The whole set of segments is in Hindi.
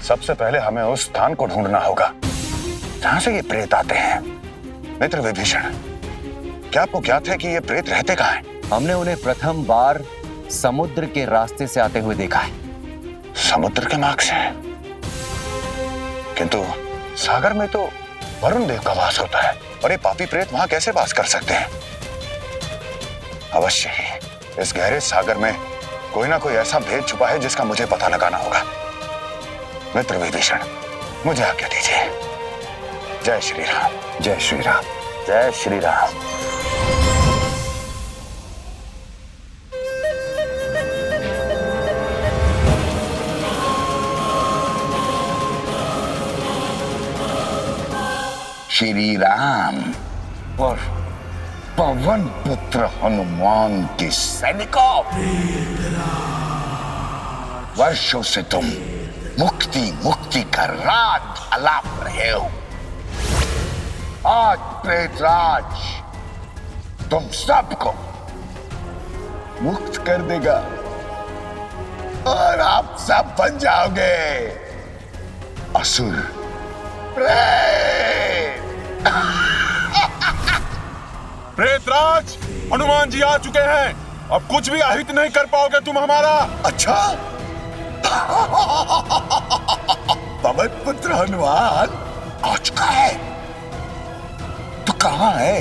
सबसे पहले हमें उस स्थान को ढूंढना होगा जहां से ये प्रेत आते हैं। मित्र विभीषण, क्या आपको ज्ञात है कि ये प्रेत रहते कहाँ हैं? हमने उन्हें प्रथम बार समुद्र के रास्ते से आते हुए देखा है। समुद्र के मार्ग से? किंतु सागर में तो वरुण देव का वास होता है और ये पापी प्रेत वहां कैसे वास कर सकते हैं? अवश्य ही इस गहरे सागर में कोई ना कोई ऐसा भेद छुपा है जिसका मुझे पता लगाना होगा। मित्र विभीषण, मुझे आज्ञा दीजिए। जय श्री राम, जय श्री राम, जय श्री राम। श्री राम और पवन पुत्र हनुमान के सैनिकों, वर्षों से तुम मुक्ति मुक्ति का राज अलाप रहे हो। आज प्रेतराज तुम सबको मुक्त कर देगा और आप सब बन जाओगे असुर प्रेत। प्रेतराज, हनुमान जी आ चुके हैं। अब कुछ भी अहित नहीं कर पाओगे तुम हमारा। अच्छा, पवन पुत्र हनुमान आ चुका है तो कहां है?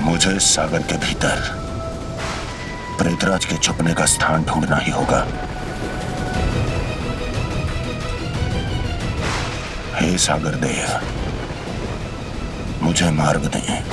मुझे इस सागर के भीतर प्रेतराज के छुपने का स्थान ढूंढना ही होगा। हे सागर देव, मुझे मार्ग दें।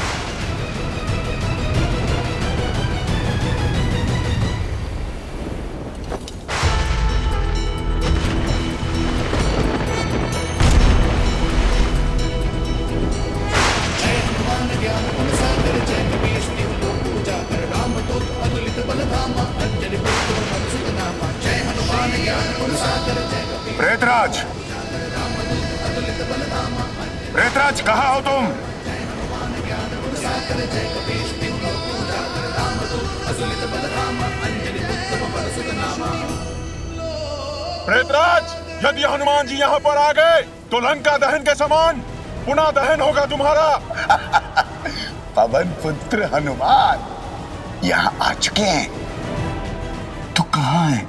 प्रेतराज, प्रेतराज, कहाँ हो तुम? प्रेतराज, यदि हनुमान जी यहाँ पर आ गए तो लंका दहन के समान पुनः दहन होगा तुम्हारा। पवन पुत्र हनुमान यहाँ आ चुके हैं तो कहाँ है?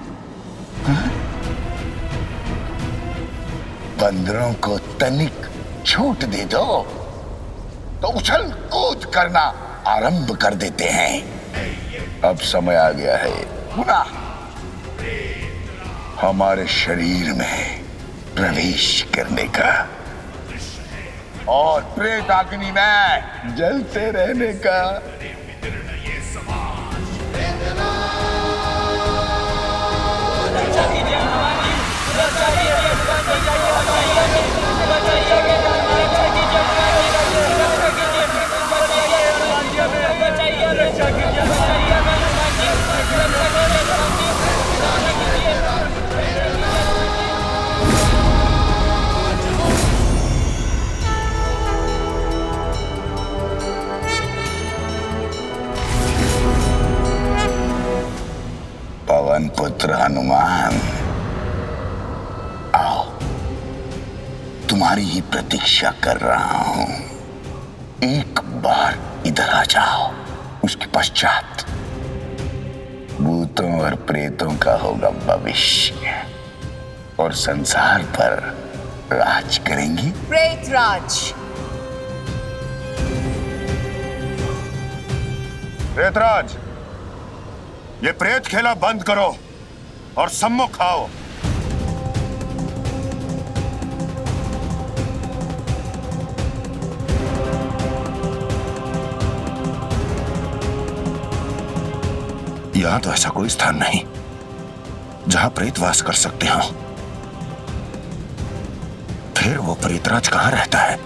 बंदरों को तनिक छूट दे दो तो उछल कूद करना आरंभ कर देते हैं। अब समय आ गया है पुनः हमारे शरीर में प्रवेश करने का और प्रेत अग्नि में जलते रहने का। पवन पुत्र हनुमान, आओ, तुम्हारी ही प्रतीक्षा कर रहा हूं। एक बार इधर आ जाओ, उसके पश्चात भूतों और प्रेतों का होगा भविष्य और संसार पर राज करेंगी प्रेतराज। प्रेतराज, ये प्रेत खेला बंद करो और सम्मुख आओ। यहां तो ऐसा कोई स्थान नहीं जहां प्रेत वास कर सकते हो। फिर वो प्रेतराज कहां रहता है?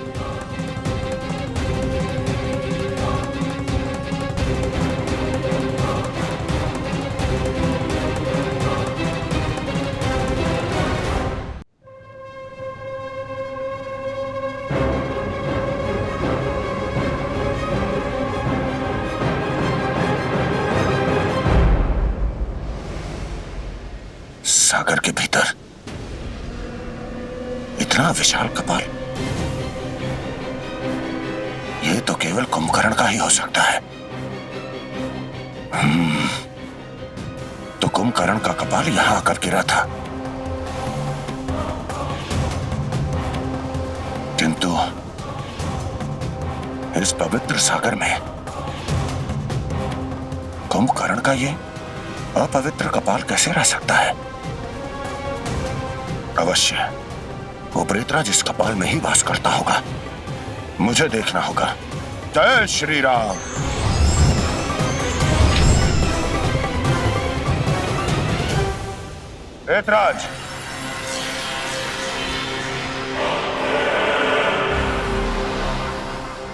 सागर के भीतर इतना विशाल कपाल, यह तो केवल कुंभकर्ण का ही हो सकता है। तो कुंभकर्ण का कपाल यहां आकर गिरा था, किंतु इस पवित्र सागर में कुंभकर्ण का ये अपवित्र कपाल कैसे रह सकता है? अवश्य वो प्रेतराज इस कपाल में ही वास करता होगा। मुझे देखना होगा। जय श्री राम। प्रेतराज,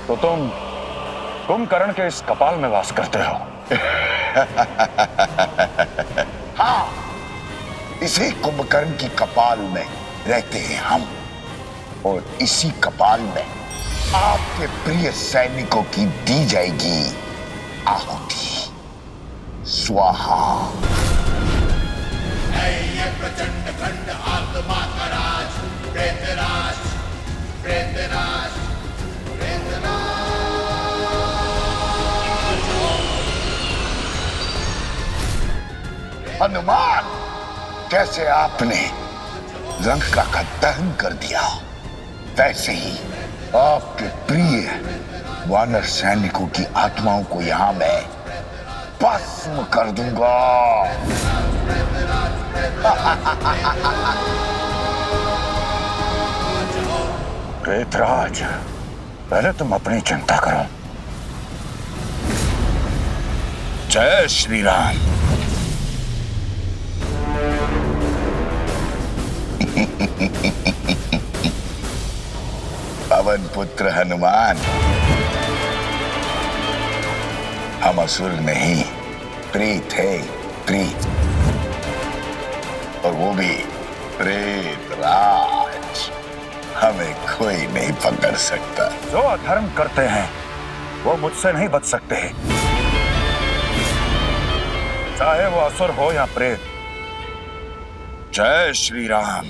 तो तुम कुंभकर्ण के इस कपाल में वास करते हो? हाँ, इसी कुंभकर्ण की कपाल में रहते हैं हम, और इसी कपाल में आपके प्रिय सैनिकों की दी जाएगी आहुति। स्वाहा। ये प्रचंड खंड आत्मा का राज, प्रेतराज, प्रेतराज, प्रेतराज। हनुमान, जैसे आपने लंका का दहन कर दिया, वैसे ही आपके प्रिय वानर सैनिकों की आत्माओं को यहां मैं भस्म कर दूंगा। प्रेतराज, पहले तुम अपनी चिंता करो। जय श्री राम। पवन पुत्र हनुमान, हम असुर नहीं, प्रीत है, प्रीत, और वो भी प्रेतराज। हमें कोई नहीं पकड़ सकता। जो अधर्म करते हैं वो मुझसे नहीं बच सकते, चाहे वो असुर हो या प्रेत। जय श्री राम।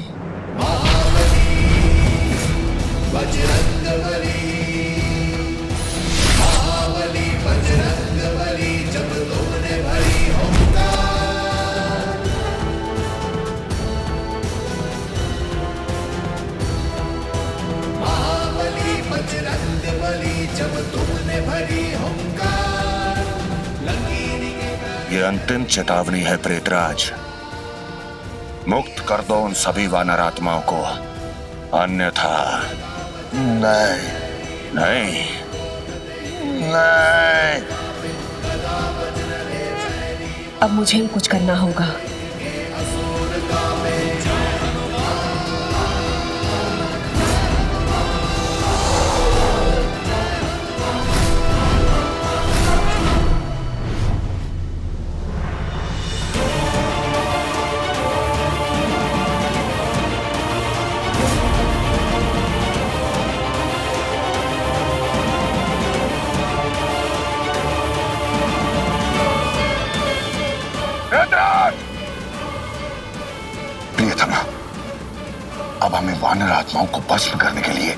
बजरंगबली, महाबली बजरंगबली, जब तुमने भरी ओंकार। महाबली बजरंगबली, जब तुमने भरी ओंकार। लंकीनी के ये अंतिम चेतावनी है प्रेतराज। मुक्त कर दो उन सभी वानर आत्माओं को, अन्यथा नहीं, नहीं, नहीं। अब मुझे ही कुछ करना होगा। अब हमें वानर आत्माओं को भस्म करने के लिए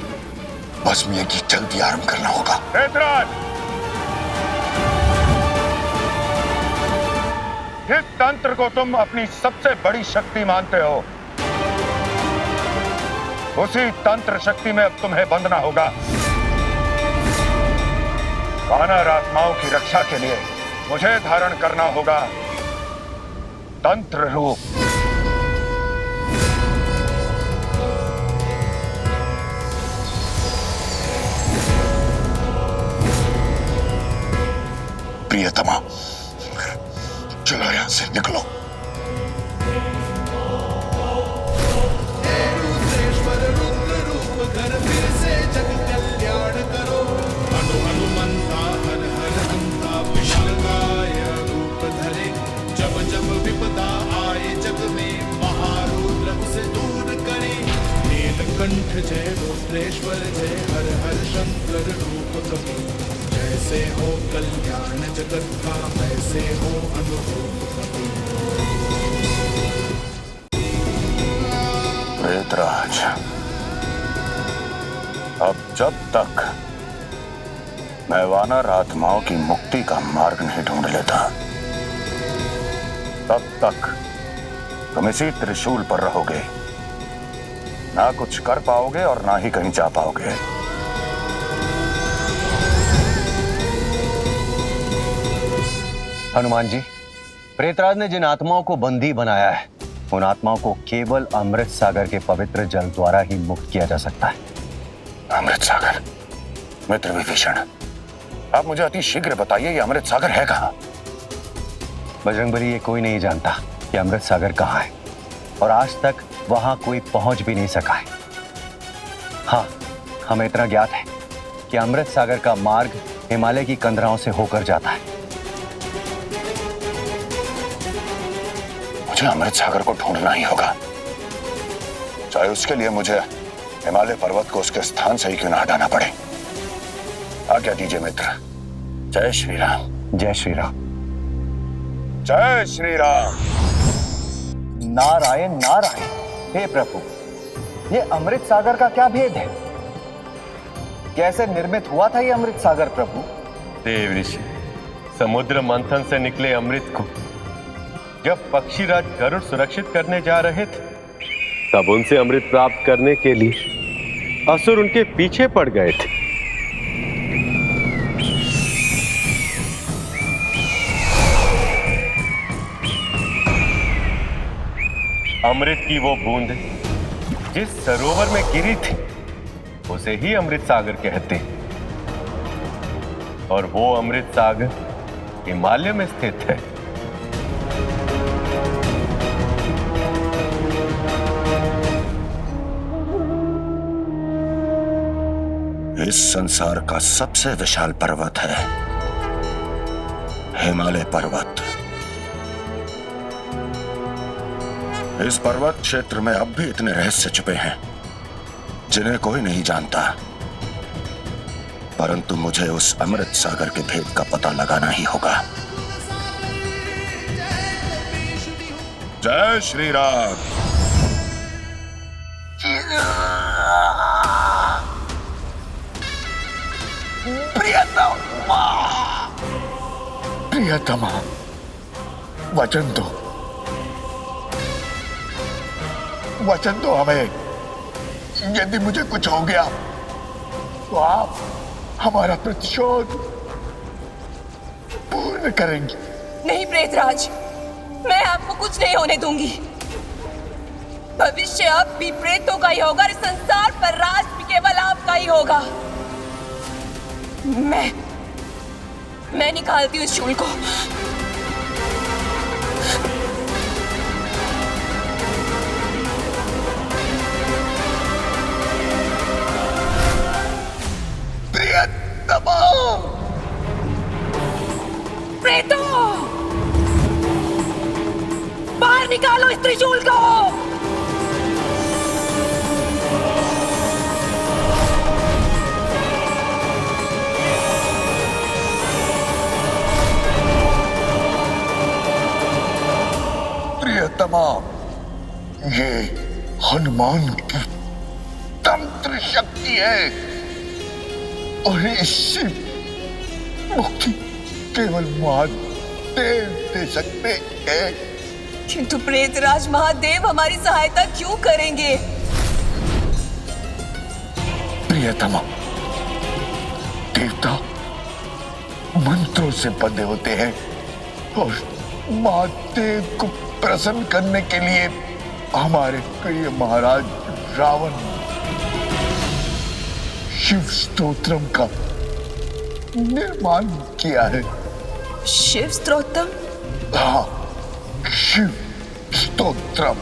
भस्म यज्ञ की जल्दी आरंभ करना होगा। प्रेतराज, इस तंत्र को तुम अपनी सबसे बड़ी शक्ति मानते हो, उसी तंत्र शक्ति में अब तुम्हें बंधना होगा। वानर आत्माओं की रक्षा के लिए मुझे धारण करना होगा तंत्र रूप। प्रियतमा, चलो यहां से निकलो। रुद्रेश्वर रुद्र रूप धर, फिर से जग कल्याण करो। हनुमंता हर हर हंता, विशालकाय रूप धरे। जब जब विपदा आए जग में, महारुद्र उसे दूर करे। नीलकंठ जय रुद्रेश्वर जय, हर हर शंकर रूप कपि। जैसे हो कल्याण जगत का, वैसे हो अनुभव। प्रेतराज, अब जब तक मैं वानर आत्माओं की मुक्ति का मार्ग नहीं ढूंढ लेता, तब तक तुम इसी त्रिशूल पर रहोगे। ना कुछ कर पाओगे और ना ही कहीं जा पाओगे। हनुमान जी, प्रेतराज ने जिन आत्माओं को बंदी बनाया है, उन आत्माओं को केवल अमृत सागर के पवित्र जल द्वारा ही मुक्त किया जा सकता है। अमृत सागर? मित्र विभीषण, आप मुझे अति शीघ्र बताइए, ये अमृत सागर है कहां? बजरंगबली, ये कोई नहीं जानता कि अमृत सागर कहाँ है, और आज तक वहां कोई पहुंच भी नहीं सका है। हाँ, हमें इतना ज्ञात है कि अमृत सागर का मार्ग हिमालय की कंदराओं से होकर जाता है। मुझे अमृत सागर को ढूंढना ही होगा, चाहे उसके लिए मुझे हिमालय पर्वत को उसके स्थान से ही क्यों ना हटाना पड़े। आज्ञा दीजिए मित्र। जय श्री राम। जय श्री राम। जय श्री राम। नारायण नारायण। हे प्रभु, ये अमृत सागर का क्या भेद है? कैसे निर्मित हुआ था ये अमृत सागर प्रभु? देव ऋषि, समुद्र मंथन से निकले अमृत को जब पक्षीराज गरुड़ सुरक्षित करने जा रहे थे, तब उनसे अमृत प्राप्त करने के लिए असुर उनके पीछे पड़ गए थे। अमृत की वो बूंद जिस सरोवर में गिरी थी, उसे ही अमृत सागर कहते हैं। और वो अमृत सागर हिमालय में स्थित है। इस संसार का सबसे विशाल पर्वत है हिमालय पर्वत। इस पर्वत क्षेत्र में अब भी इतने रहस्य छुपे हैं जिन्हें कोई नहीं जानता, परंतु मुझे उस अमृत सागर के भेद का पता लगाना ही होगा। जय श्री राम। प्रियतमा, वचन दो, वचन दो हमें। यदि मुझे कुछ हो गया तो आप हमारा प्रतिशोध पूर्ण करेंगी। नहीं प्रेतराज, मैं आपको कुछ नहीं होने दूंगी। भविष्य अब भी प्रेतों का ही होगा, इस संसार पर राज भी केवल आपका ही होगा। मैं निकालती हूँ इस शूल को। प्रियतमा, प्रेतों, बाहर निकालो इस त्रिशूल को। प्रियतमा, ये हनुमान की तंत्र शक्ति है और इससे मुक्ति केवल महादेव दे सकते हैं। किंतु प्रेतराज, महादेव हमारी सहायता क्यों करेंगे? प्रियतमा, देवता मंत्रों से बंधे होते हैं और महादेव को प्रसन्न करने के लिए हमारे प्रिय महाराज रावण शिव स्तोत्रम का निर्माण किया है। शिव स्तोत्रम? हाँ, शिव स्तोत्रम।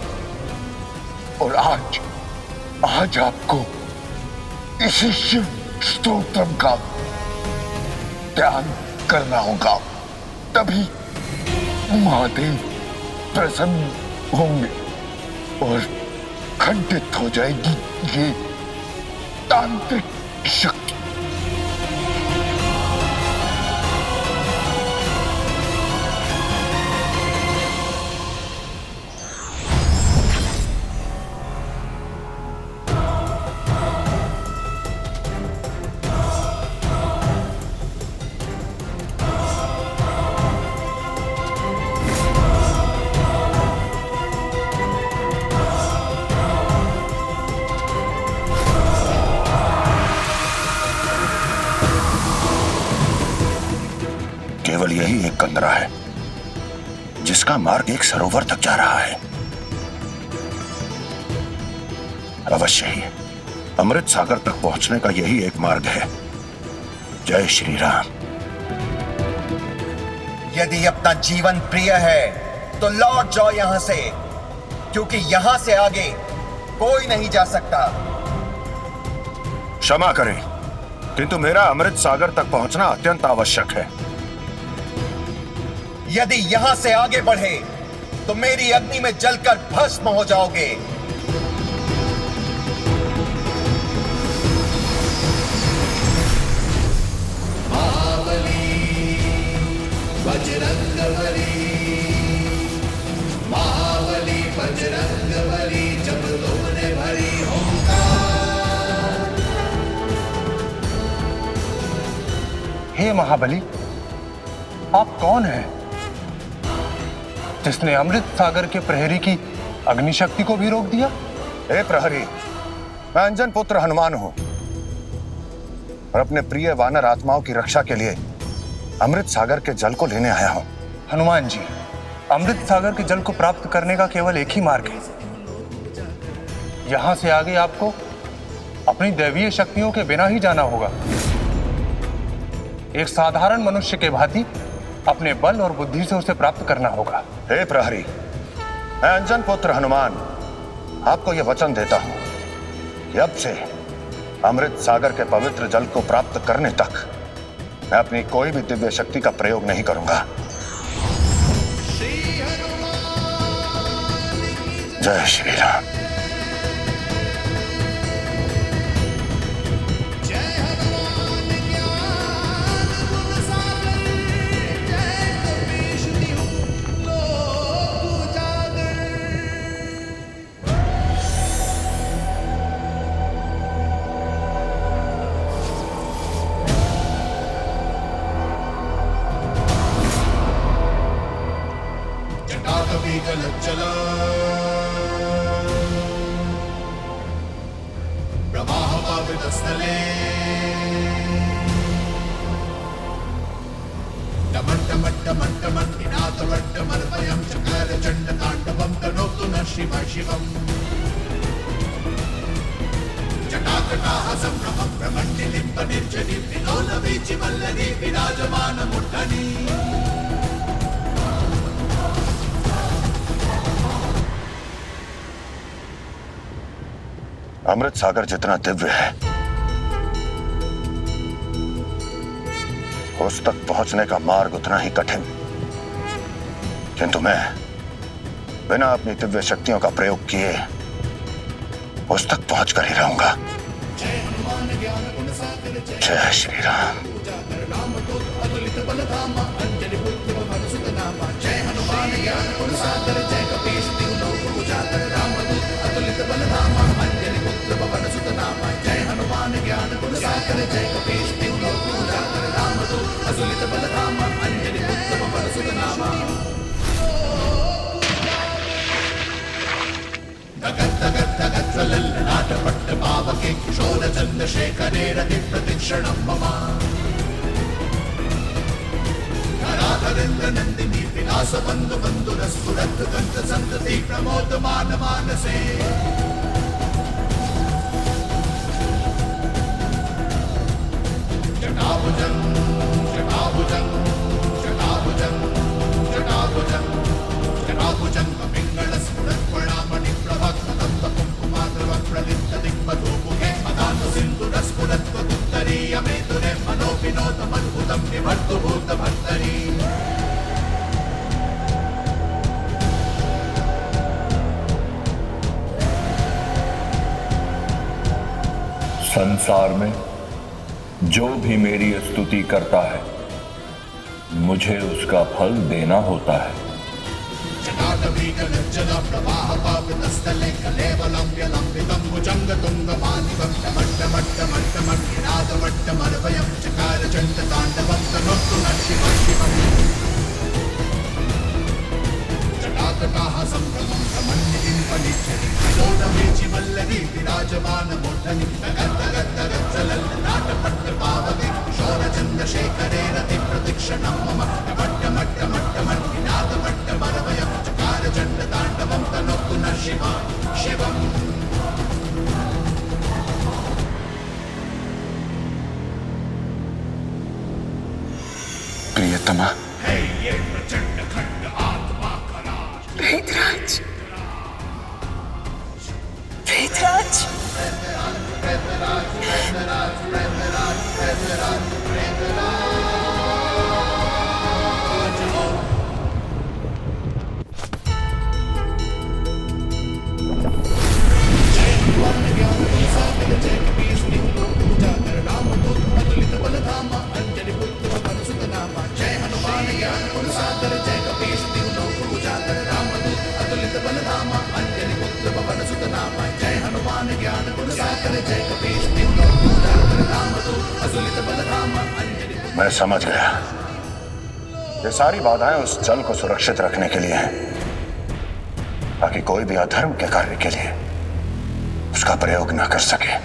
और आज आपको इसी शिव स्तोत्रम का ध्यान करना होगा, तभी महादेव प्रसन्न होंगे और खंडित हो जाएगी ये तांत्रिक शक्ति। यही एक कंदरा है जिसका मार्ग एक सरोवर तक जा रहा है। अवश्य ही अमृत सागर तक पहुंचने का यही एक मार्ग है। जय श्री राम। यदि अपना जीवन प्रिय है तो लौट जाओ यहां से, क्योंकि यहां से आगे कोई नहीं जा सकता। क्षमा करें, किंतु मेरा अमृत सागर तक पहुंचना अत्यंत आवश्यक है। यदि यहां से आगे बढ़े तो मेरी अग्नि में जलकर भस्म हो जाओगे। महाबली बजरंगबली जब तुमने भरी हो। हे महाबली, आप कौन हैं जिसने अमृत सागर के प्रहरी की अग्नि शक्ति को भी रोक दिया? हे प्रहरी, मैं अंजन पुत्र हनुमान हूं और अपने प्रिय वानर आत्माओं की रक्षा के लिए अमृत सागर के जल को लेने आया हूं। हनुमान जी, अमृत सागर के जल को प्राप्त करने का केवल एक ही मार्ग है। यहां से आगे आपको अपनी दैवीय शक्तियों के बिना ही जाना होगा। एक साधारण मनुष्य के भांति अपने बल और बुद्धि से उसे प्राप्त करना होगा। हे प्रहरी, मैं अंजन पुत्र हनुमान आपको यह वचन देता हूं कि अब से अमृत सागर के पवित्र जल को प्राप्त करने तक मैं अपनी कोई भी दिव्य शक्ति का प्रयोग नहीं करूंगा। जय श्री राम। चला प्रवाह पावितस्थले टमट्टमट्टमट्टमट्टिनाथवट्टमर्पयं चकार चण्डताण्डवं तनोतु नः शिव शिवम् जटाकटाः सम्भ्रमं भ्रमण्डिलिम्ब निर्जनीं विलोलवीचिवल्लरी विराजमानमूर्धनि। अमृत सागर जितना दिव्य है उस तक पहुंचने का मार्ग उतना ही कठिन, किंतु मैं बिना अपनी दिव्य शक्तियों का प्रयोग किए उस तक पहुंच कर ही रहूंगा। जय श्री राम। नाटपट्टपावके किशोरचन्द्रशेखरे रतिप्रतिक्षणं मम धराधरेन्द्रनन्दिनी विलासबन्धुबन्धुरस्फुरद्दन्तसन्तति प्रमोदमानमानसे। जटाभुजं जटाभुजं जटाभुजं जटाभुजं जटाभुजं कुङ्कुमाद्रवप्रलिप्तदिग्मधूमुखे मदानुसिन्धुरस्फुरत्वदुत्तरीयमेतुरे मनोविनोदमद्भुतं निवर्तुभूतभर्तरी। संसार में जो भी मेरी स्तुति करता है मुझे उसका फल देना होता है। प्रवाहपावितस्थले कलेवलम्ब्यलम्बितं भुजङ्गतुङ्गमानिवं टमट्टमट्टमट्टमट्टिनादवट्टमर्वयं चकारचण्डताण्डवं तनोतु नः शिव शिवम् जटाकटाः सम्भ्रमं भ्रमण्डिलिम्बनिच्छति विलोलवीचिवल्लरी विराजमानमूर्धनि गद्गद्गद्गद्गल्ललाटपट्टपावके किशोरचन्द्रशेखरे रतिप्रतिक्षणं मम तिलोत्तमा, प्रेतराज, प्रेतराज, मैं समझ गया। ये सारी बाधाएं उस जल को सुरक्षित रखने के लिए हैं, ताकि कोई भी अधर्म के कार्य के लिए उसका प्रयोग न कर सके।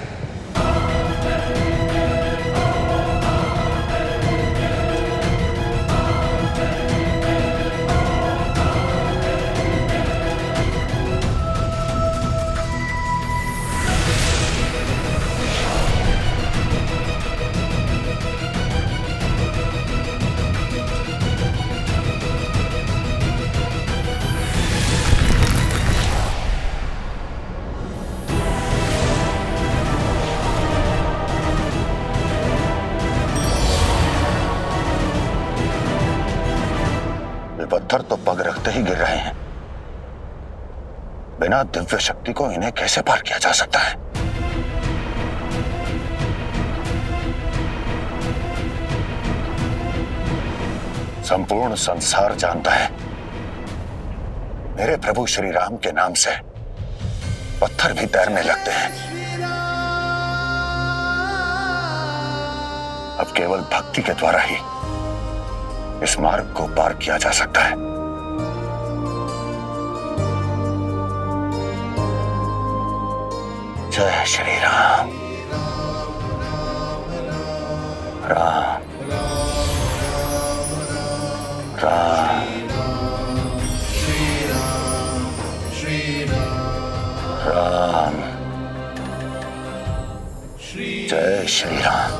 पत्थर तो पग रखते ही गिर रहे हैं। बिना दिव्य शक्ति को इन्हें कैसे पार किया जा सकता है? संपूर्ण संसार जानता है मेरे प्रभु श्री राम के नाम से पत्थर भी तैरने लगते हैं। अब केवल भक्ति के द्वारा ही इस मार्ग को पार किया जा सकता है। जय श्री राम। राम राम राम। जय श्री राम।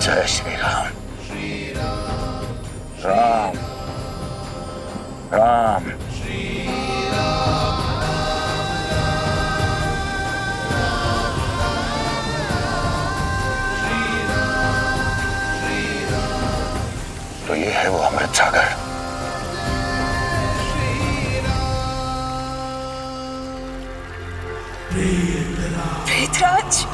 जय श्री राम। राम राम। तो ये है वो अमृत सागर। प्रेतराज,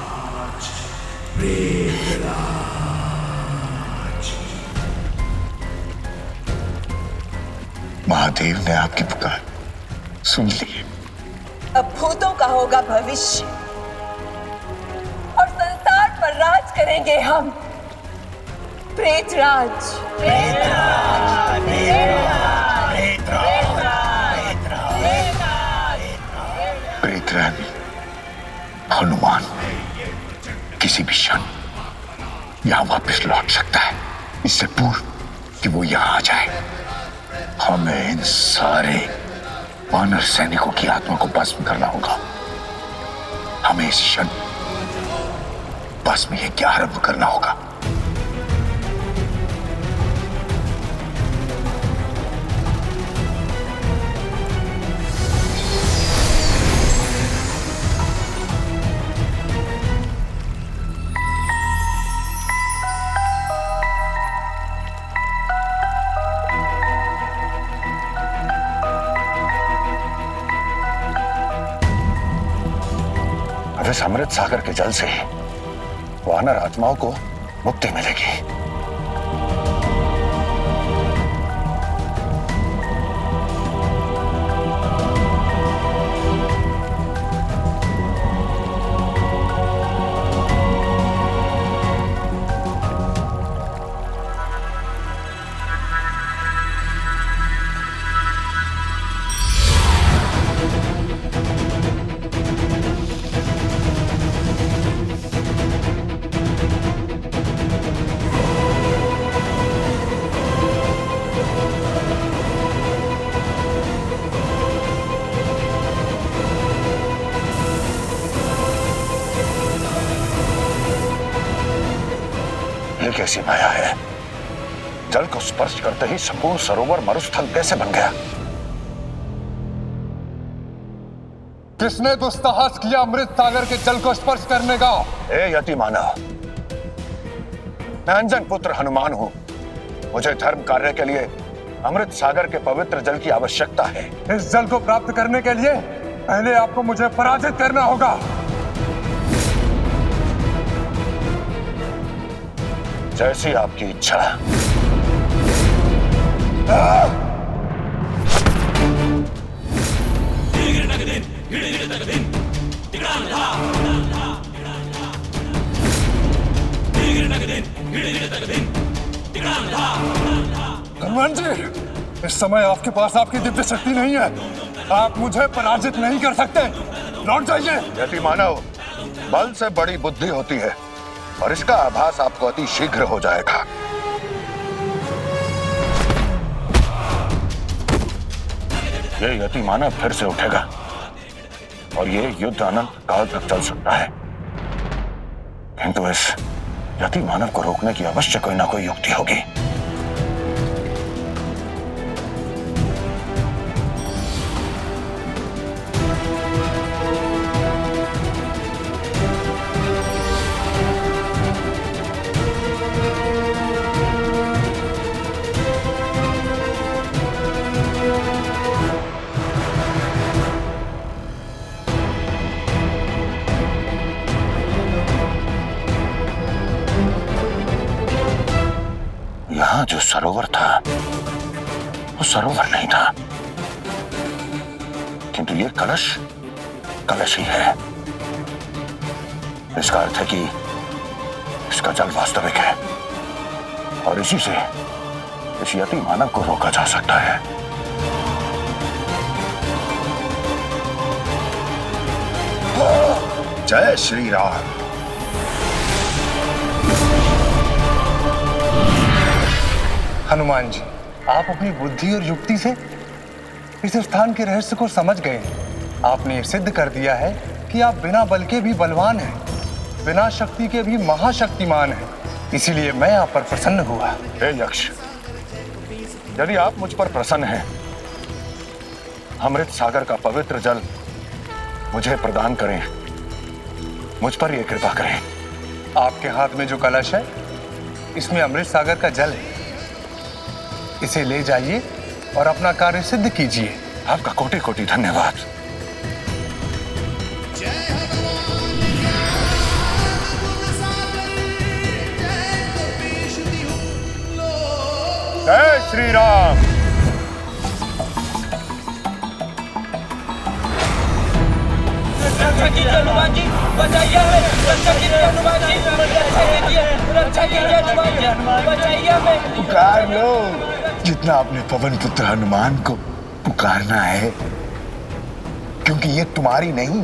महादेव ने आपकी पुकार सुन ली। अब भूतों का होगा भविष्य और संसार पर राज करेंगे हम। प्रेतराज, प्रेतराज, प्रेतराज हनुमान किसी भी क्षण यहां वापस लौट सकता है, इससे पूर्व कि वो यहां आ जाए। हमें इन सारे वानर सैनिकों की आत्मा को भस्म करना होगा। हमें इस क्षण भस्म यज्ञ आरंभ करना होगा। इस अमृत सागर के जल से वानर आत्माओं को मुक्ति मिलेगी। कैसी माया है? जल को स्पर्श करते ही संपूर्ण सरोवर मरुस्थल कैसे बन गया? किसने दुस्साहस किया अमृत सागर के जल को स्पर्श करने का? ए यति मानव, मैं अंजन पुत्र हनुमान हूं। मुझे धर्म कार्य के लिए अमृत सागर के पवित्र जल की आवश्यकता है। इस जल को प्राप्त करने के लिए पहले आपको मुझे पराजित करना होगा। जैसी आपकी इच्छा। हनुमान जी, इस समय आपके पास आपकी दिव्य शक्ति नहीं है। आप मुझे पराजित नहीं कर सकते। लौट जाइए। यति मानव, बल से बड़ी बुद्धि होती है और इसका आभास आपको अति शीघ्र हो जाएगा। ये यति मानव फिर से उठेगा और ये युद्ध अनंत काल तक चल सकता है। किंतु इस यति मानव को रोकने की अवश्य कोई ना कोई युक्ति होगी। यहां जो सरोवर था वो सरोवर नहीं था, किंतु ये कलश कलश ही है। इसका अर्थ है कि इसका जल वास्तविक है और इसी से इस यति मानव को रोका जा सकता है। जय श्री राम। हनुमान जी, आप अपनी बुद्धि और युक्ति से इस स्थान के रहस्य को समझ गए हैं। आपने ये सिद्ध कर दिया है कि आप बिना बल के भी बलवान हैं, बिना शक्ति के भी महाशक्तिमान हैं। इसीलिए मैं आप पर प्रसन्न हुआ। हे यक्ष, यदि आप मुझ पर प्रसन्न हैं, अमृत सागर का पवित्र जल मुझे प्रदान करें, मुझ पर यह कृपा करें। आपके हाथ में जो कलश है, इसमें अमृत सागर का जल है। इसे ले जाइए और अपना कार्य सिद्ध कीजिए। आपका कोटि कोटि धन्यवाद। जय श्री राम। रक्षा कीजिए हनुमान जी, बचाइए हमें। रक्षा कीजिए हनुमान जी, रक्षा कीजिए हनुमान जी, बचाइए हमें। पुकार लो, जितना अपने पवन पुत्र हनुमान को पुकारना है, क्योंकि ये तुम्हारी नहीं,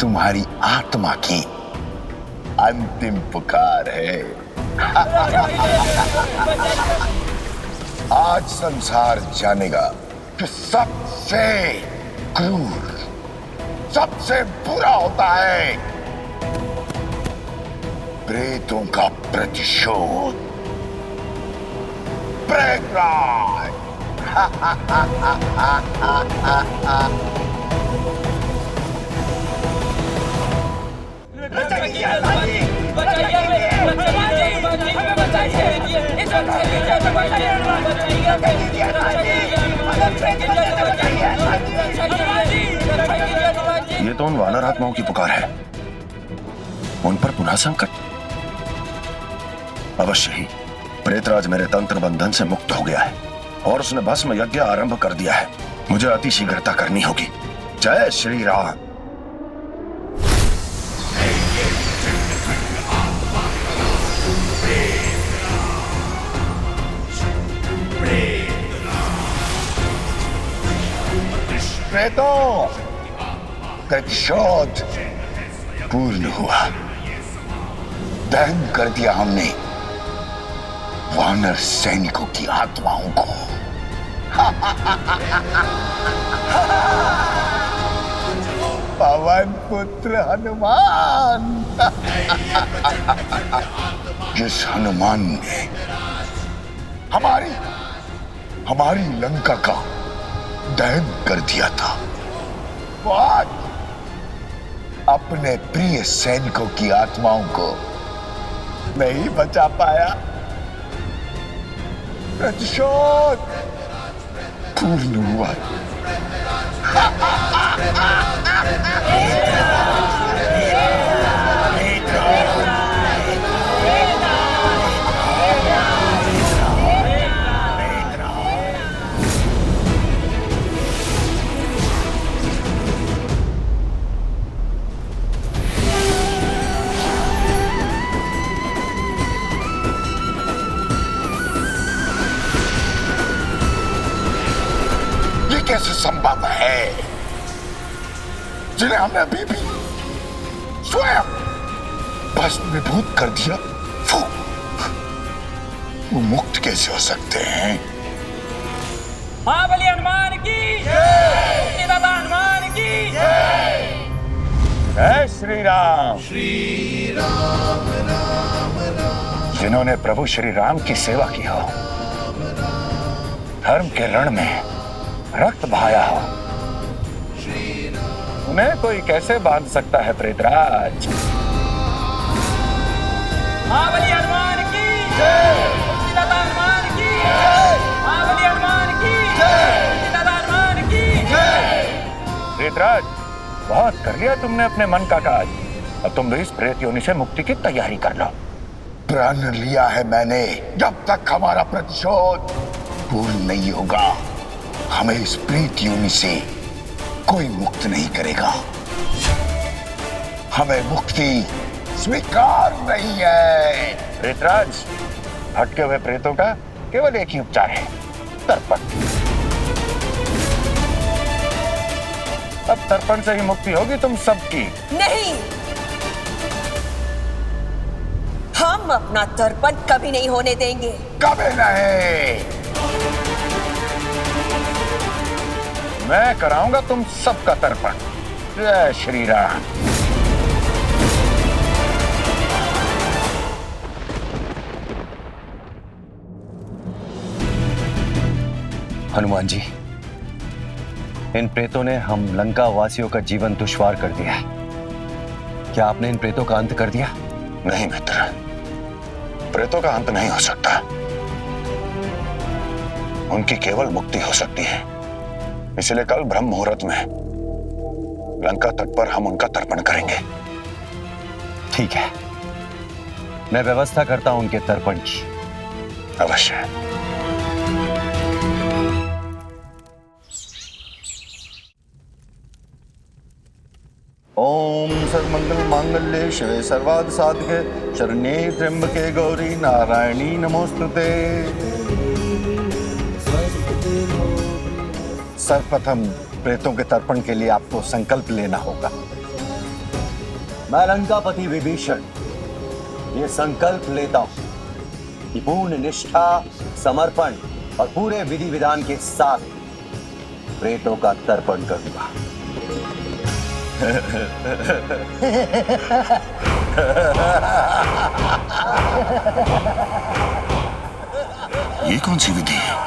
तुम्हारी आत्मा की अंतिम पुकार है। आज संसार जानेगा कि सबसे क्रूर, सबसे बुरा होता है प्रेतों का प्रतिशोध। प्रेतराज। ये तो उन वानर आत्माओं की पुकार है। उन पर पुनः संकट। अवश्य ही प्रेतराज मेरे तंत्र बंधन से मुक्त हो गया है और उसने भस्म यज्ञ आरंभ कर दिया है। मुझे अति शीघ्रता करनी होगी। जय श्री राम। प्रेतों, प्रतिशोध पूर्ण हुआ। दहन कर दिया हमने वानर सैनिकों की आत्माओं को। पवन पुत्र हनुमान। जिस हनुमान ने हमारी लंका का दहन कर दिया था, वो आज अपने प्रिय सैनिकों की आत्माओं को नहीं बचा पाया। प्रतिशोध पूर्ण हुआ। कैसे संभव है जिन्हें हमने अभी भी स्वयं भस्मीभूत कर दिया, वो मुक्त कैसे हो सकते हैं? महाबली हनुमान की जय, दादा हनुमान की जय। जय श्री राम। श्री राम राम राम। जिन्होंने प्रभु श्री राम की सेवा की हो, धर्म के रण में रक्त बहाया हो, उन्हें कोई कैसे बांध सकता है प्रेतराज? महाबली हनुमान की जय, दादा हनुमान की जय। महाबली हनुमान की जय, दादा हनुमान की जय। प्रेतराज, बहुत कर लिया तुमने अपने मन का काज। अब तुम भी इस प्रेत योनि से मुक्ति की तैयारी कर लो। प्रण लिया है मैंने, जब तक हमारा प्रतिशोध पूर्ण नहीं होगा, हमें इस प्रेत योनि से कोई मुक्त नहीं करेगा। हमें मुक्ति स्वीकार नहीं है। प्रेतराज, भटके हुए प्रेतों का केवल एक ही उपचार है, तर्पण। अब तर्पण से ही मुक्ति होगी तुम सबकी। नहीं, हम अपना तर्पण कभी नहीं होने देंगे। कभी नहीं। मैं कराऊंगा तुम सबका तर्पण। जय श्री राम। हनुमान जी, इन प्रेतों ने हम लंका वासियों का जीवन दुश्वार कर दिया है। क्या आपने इन प्रेतों का अंत कर दिया? नहीं मित्र, प्रेतों का अंत नहीं हो सकता। उनकी केवल मुक्ति हो सकती है। इसलिए कल ब्रह्म मुहूर्त में लंका तट पर हम उनका तर्पण करेंगे। ठीक है, मैं व्यवस्था करता हूं उनके तर्पण की। अवश्य। ओम सर्वमंगल मांगल्ये शिवे सर्वार्थ साधके शरण्ये त्र्यंबके गौरी नारायणी नमोस्तुते। सर्वप्रथम प्रेतों के तर्पण के लिए आपको संकल्प लेना होगा। मैं लंकापति विभीषण ये संकल्प लेता हूं कि पूर्ण निष्ठा, समर्पण और पूरे विधि विधान के साथ प्रेतों का तर्पण करूंगा। ये कौन सी विधि है?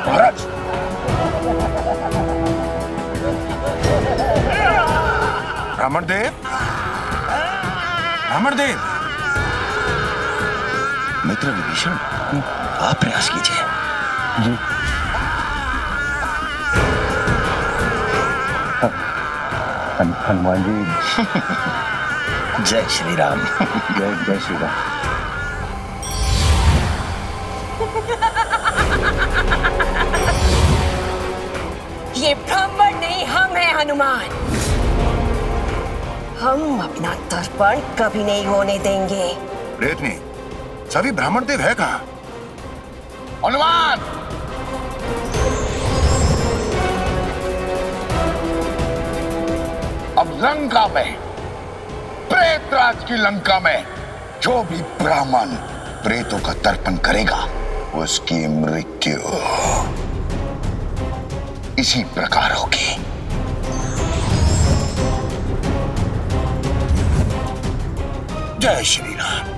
महाराज, ब्राह्मणदेव, ब्राह्मणदेव। मित्र विभीषण, आप प्रयास कीजिए। जी। हनुमान जी। जय श्री राम। जय श्री राम। ये ब्राह्मण नहीं, हम हैं हनुमान। हम अपना तर्पण कभी नहीं होने देंगे। प्रेतनी, सभी ब्राह्मण देव है कहाँ? हनुमान, लंका में, प्रेतराज की लंका में जो भी ब्राह्मण प्रेतों का तर्पण करेगा उसकी मृत्यु इसी प्रकार होगी। जय श्री राम।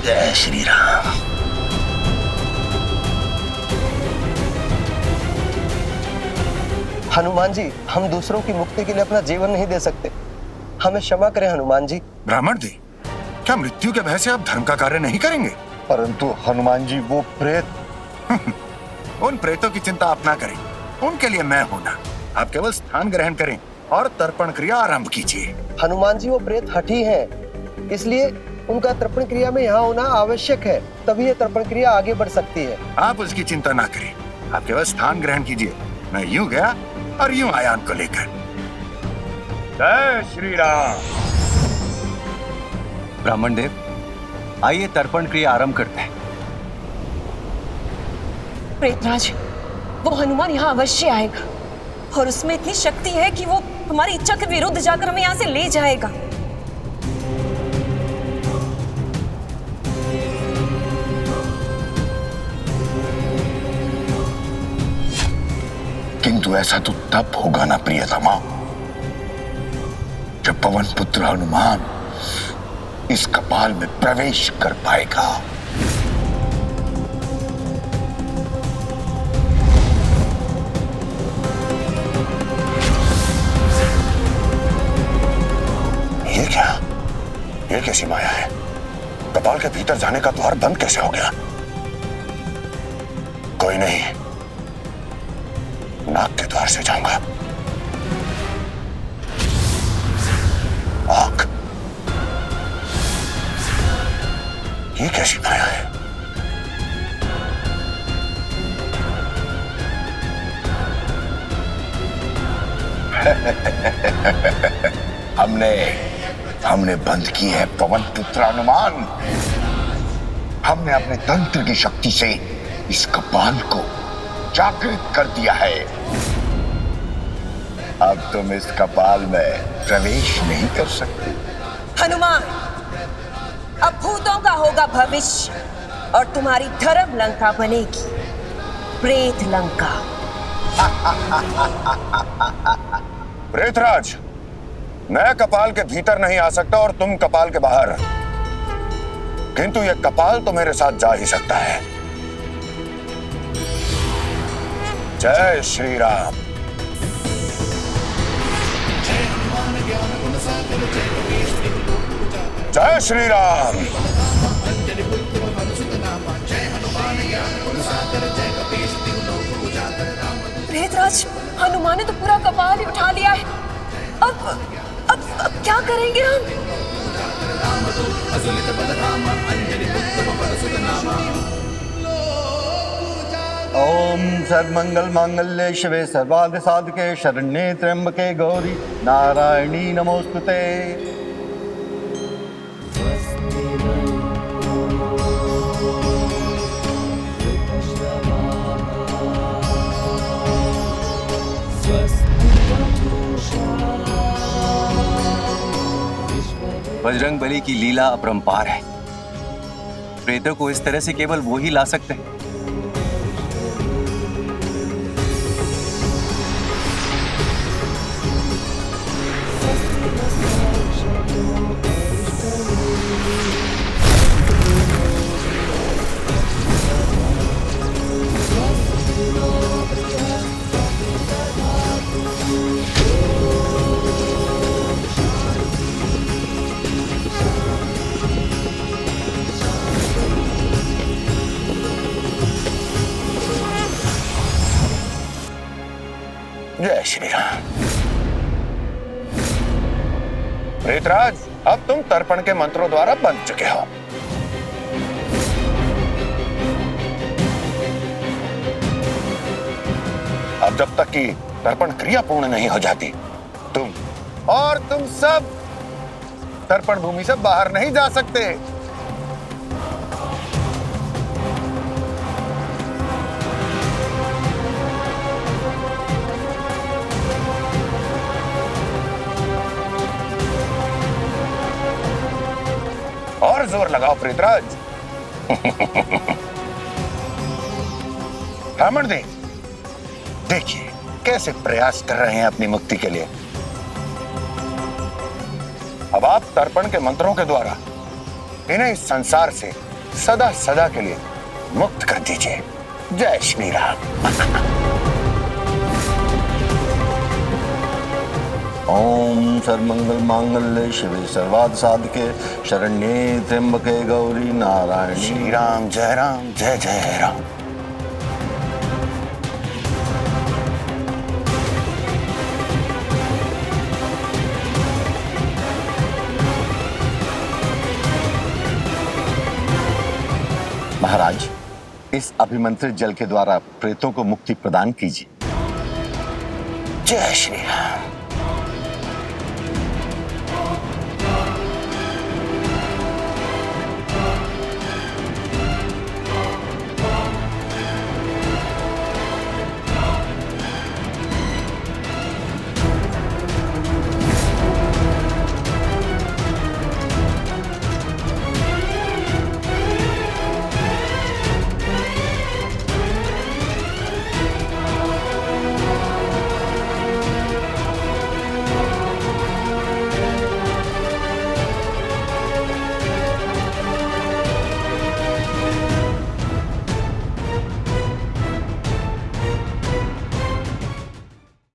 जय श्री राम। हनुमान जी, हम दूसरों की मुक्ति के लिए अपना जीवन नहीं दे सकते, हमें क्षमा करें हनुमान जी। ब्राह्मण जी, क्या मृत्यु के भय से आप धर्म का कार्य नहीं करेंगे? परंतु हनुमान जी, वो प्रेत उन प्रेतों की चिंता आप ना करें, उनके लिए मैं हूं ना। आप केवल स्थान ग्रहण करें और तर्पण क्रिया आरंभ कीजिए। हनुमान जी, वो प्रेत हठी हैं, इसलिए उनका तर्पण क्रिया में यहाँ होना आवश्यक है, तभी ये तर्पण क्रिया आगे बढ़ सकती है। आप उसकी चिंता ना करें, आप केवल स्थान ग्रहण कीजिए। मैं यूं गया और यूं आया उनको लेकर। जय श्री राम। ब्राह्मण देव, आइए तर्पण क्रिया आरंभ करते हैं। प्रेतराज, वो हनुमान यहाँ अवश्य आएगा और उसमें इतनी शक्ति है कि वो हमारी इच्छा के विरुद्ध जाकर हमें यहाँ से ले जाएगा। किंतु ऐसा तो तब होगा ना प्रियतमा, जब पवन पुत्र हनुमान इस कपाल में प्रवेश कर पाएगा। ये कैसी माया है? कपाल के भीतर जाने का द्वार बंद कैसे हो गया? कोई नहीं, नाक के द्वार से जाऊंगा। आंख, ये कैसी माया है? हमने बंद की है पवन पुत्र हनुमान। हमने अपने तंत्र की शक्ति से इस कपाल को जागृत कर दिया है। अब तुम इस कपाल में प्रवेश नहीं कर सकते। हनुमान, अब भूतों का होगा भविष्य और तुम्हारी धर्म लंका बनेगी प्रेत लंका। प्रेतराज, मैं कपाल के भीतर नहीं आ सकता और तुम कपाल के बाहर, किंतु यह कपाल तो मेरे साथ जा ही सकता है। जय श्री राम। जय श्री राम। प्रेतराज, हनुमान ने तो पूरा कपाल ही उठा लिया है। अब क्या करेंगे हम? ओम सर्वमंगल मांगल्ये शिवे सर्वार्थ साधके शरण्ये त्र्यंबके गौरी नारायणी नमोस्तुते। बजरंग बली की लीला अपरंपार है। प्रेतों को इस तरह से केवल वो ही ला सकते हैं। जय श्री राम। प्रेतराज, अब तुम तर्पण के मंत्रों द्वारा बंध चुके हो। अब जब तक कि तर्पण क्रिया पूर्ण नहीं हो जाती, तुम सब तर्पण भूमि से बाहर नहीं जा सकते। और जोर लगाओ प्रेतराज। ब्राह्मण देव, देखिए कैसे प्रयास कर रहे हैं अपनी मुक्ति के लिए। अब आप तर्पण के मंत्रों के द्वारा इन्हें इस संसार से सदा सदा के लिए मुक्त कर दीजिए। जय श्री राम। ओम सर्वमंगल मांगल्ये शिवे सर्वार्थ साधके शरण्ये त्र्यंबके गौरी नारायणी। श्री राम जय जय राम। महाराज, इस अभिमंत्रित जल के द्वारा प्रेतों को मुक्ति प्रदान कीजिए। जय श्री राम।